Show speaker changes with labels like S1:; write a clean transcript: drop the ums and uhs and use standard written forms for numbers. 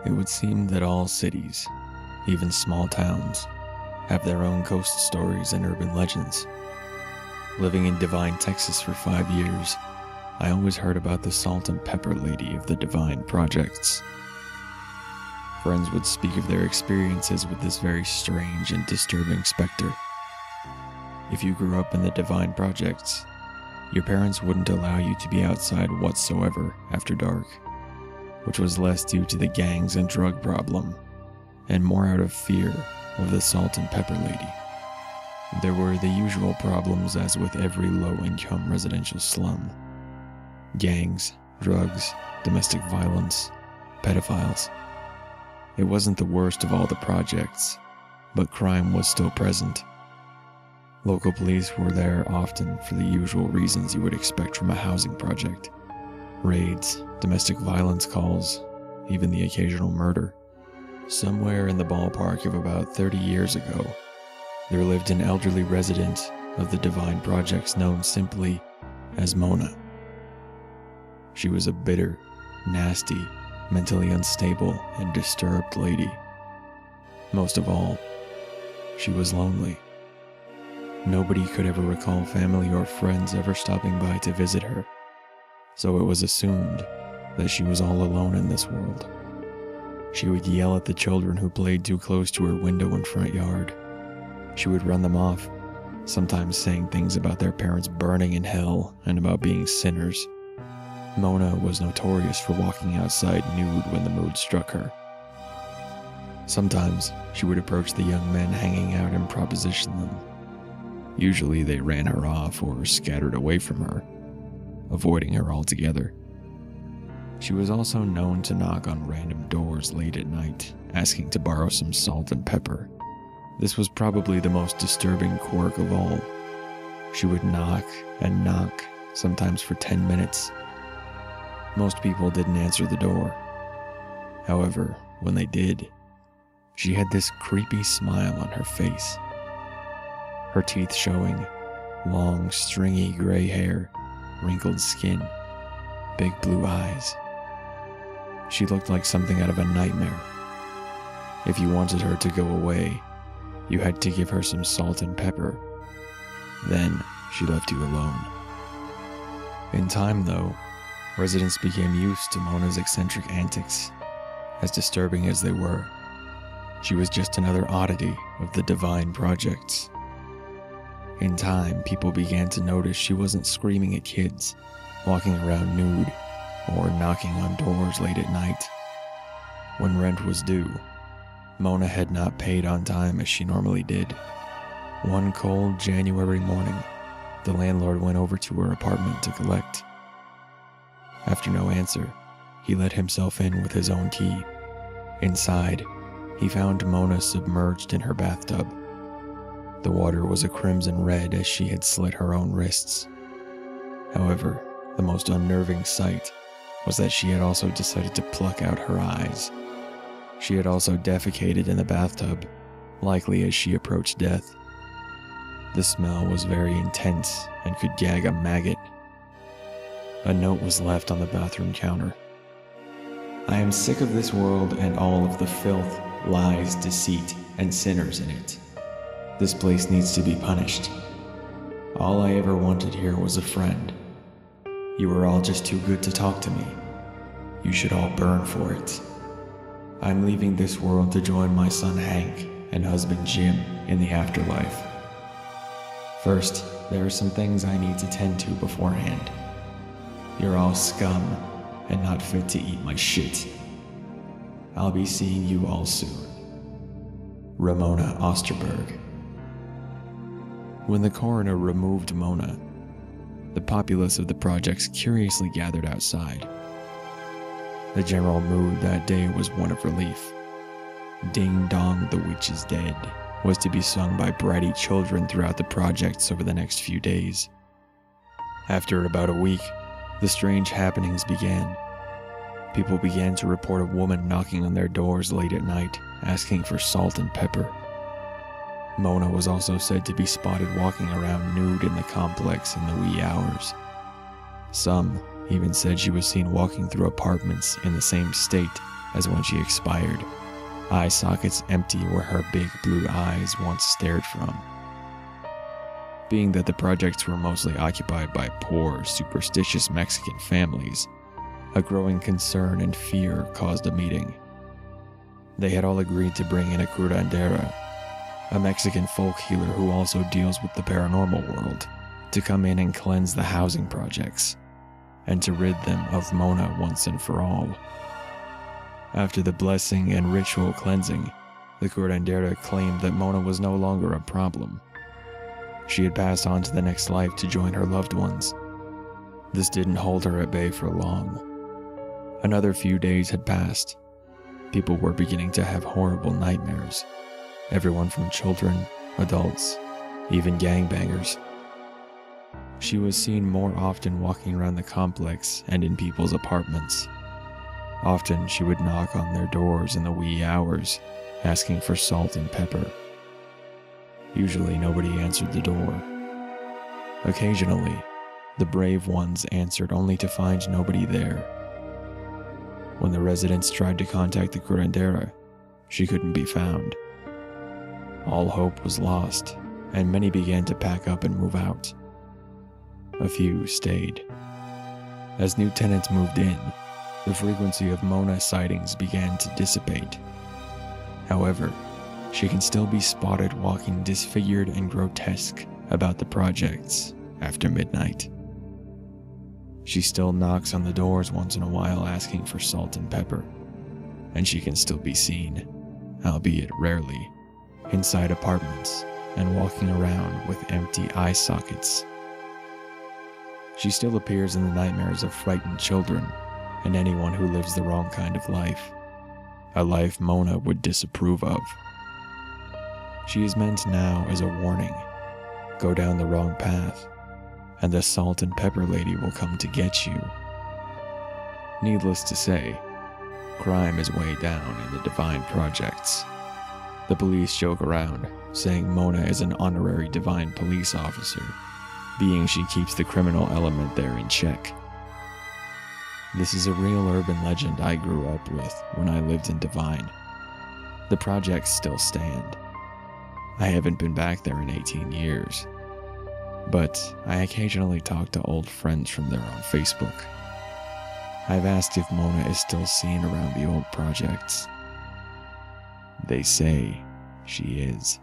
S1: It would seem that all cities, even small towns, have their own ghost stories and urban legends. Living in Devine, Texas for 5 years, I always heard about the salt and pepper lady of the Devine projects. Friends would speak of their experiences with this very strange and disturbing specter. If you grew up in the Devine projects, your parents wouldn't allow you to be outside whatsoever after dark, which was less due to the gangs and drug problem, and more out of fear of the salt and pepper lady. There were the usual problems as with every low-income residential slum. Gangs, drugs, domestic violence, pedophiles. It wasn't the worst of all the projects, but crime was still present. Local police were there often for the usual reasons you would expect from a housing project. Raids, domestic violence calls, even the occasional murder. Somewhere in the ballpark of about 30 years ago, there lived an elderly resident of the Devine projects known simply as Mona. She was a bitter, nasty, mentally unstable, and disturbed lady. Most of all, she was lonely. Nobody could ever recall family or friends ever stopping by to visit her, so it was assumed that she was all alone in this world. She would yell at the children who played too close to her window and front yard. She would run them off, sometimes saying things about their parents burning in hell and about being sinners. Mona was notorious for walking outside nude when the mood struck her. Sometimes she would approach the young men hanging out and proposition them. Usually they ran her off or scattered away from her, avoiding her altogether. She was also known to knock on random doors late at night, asking to borrow some salt and pepper. This was probably the most disturbing quirk of all. She would knock and knock, sometimes for 10 minutes. Most people didn't answer the door. However, when they did, she had this creepy smile on her face. Her teeth showing, long, stringy gray hair, wrinkled skin, big blue eyes. She looked like something out of a nightmare. If you wanted her to go away, you had to give her some salt and pepper. Then she left you alone. In time, though, residents became used to Mona's eccentric antics, as disturbing as they were. She was just another oddity of the Devine projects. In time, people began to notice she wasn't screaming at kids, walking around nude, or knocking on doors late at night. When rent was due, Mona had not paid on time as she normally did. One cold January morning, the landlord went over to her apartment to collect. After no answer, he let himself in with his own key. Inside, he found Mona submerged in her bathtub. The water was a crimson red as she had slit her own wrists. However, the most unnerving sight was that she had also decided to pluck out her eyes. She had also defecated in the bathtub, likely as she approached death. The smell was very intense and could gag a maggot. A note was left on the bathroom counter. "I am sick of this world and all of the filth, lies, deceit, and sinners in it. This place needs to be punished. All I ever wanted here was a friend. You were all just too good to talk to me. You should all burn for it. I'm leaving this world to join my son Hank and husband Jim in the afterlife. First, there are some things I need to tend to beforehand. You're all scum and not fit to eat my shit. I'll be seeing you all soon. Ramona Osterberg." When the coroner removed Mona, the populace of the projects curiously gathered outside. The general mood that day was one of relief. "Ding Dong, the Witch is Dead" was to be sung by bratty children throughout the projects over the next few days. After about a week, the strange happenings began. People began to report a woman knocking on their doors late at night, asking for salt and pepper. Mona was also said to be spotted walking around nude in the complex in the wee hours. Some even said she was seen walking through apartments in the same state as when she expired, eye sockets empty where her big blue eyes once stared from. Being that the projects were mostly occupied by poor, superstitious Mexican families, a growing concern and fear caused a meeting. They had all agreed to bring in a curandera, a Mexican folk healer who also deals with the paranormal world, to come in and cleanse the housing projects, and to rid them of Mona once and for all. After the blessing and ritual cleansing, the curandera claimed that Mona was no longer a problem. She had passed on to the next life to join her loved ones. This didn't hold her at bay for long. Another few days had passed. People were beginning to have horrible nightmares. Everyone from children, adults, even gangbangers. She was seen more often walking around the complex and in people's apartments. Often she would knock on their doors in the wee hours, asking for salt and pepper. Usually nobody answered the door. Occasionally, the brave ones answered only to find nobody there. When the residents tried to contact the curandera, she couldn't be found. All hope was lost, and many began to pack up and move out. A few stayed. As new tenants moved in, the frequency of Mona sightings began to dissipate. However, she can still be spotted walking disfigured and grotesque about the projects after midnight. She still knocks on the doors once in a while asking for salt and pepper, and she can still be seen, albeit rarely, inside apartments and walking around with empty eye sockets. She still appears in the nightmares of frightened children and anyone who lives the wrong kind of life, a life Mona would disapprove of. She is meant now as a warning. Go down the wrong path, and the salt and pepper lady will come to get you. Needless to say, crime is way down in the Divine Projects. The police joke around, saying Mona is an honorary Divine police officer, being she keeps the criminal element there in check. This is a real urban legend I grew up with when I lived in Divine. The projects still stand. I haven't been back there in 18 years, but I occasionally talk to old friends from there on Facebook. I've asked if Mona is still seen around the old projects. They say she is.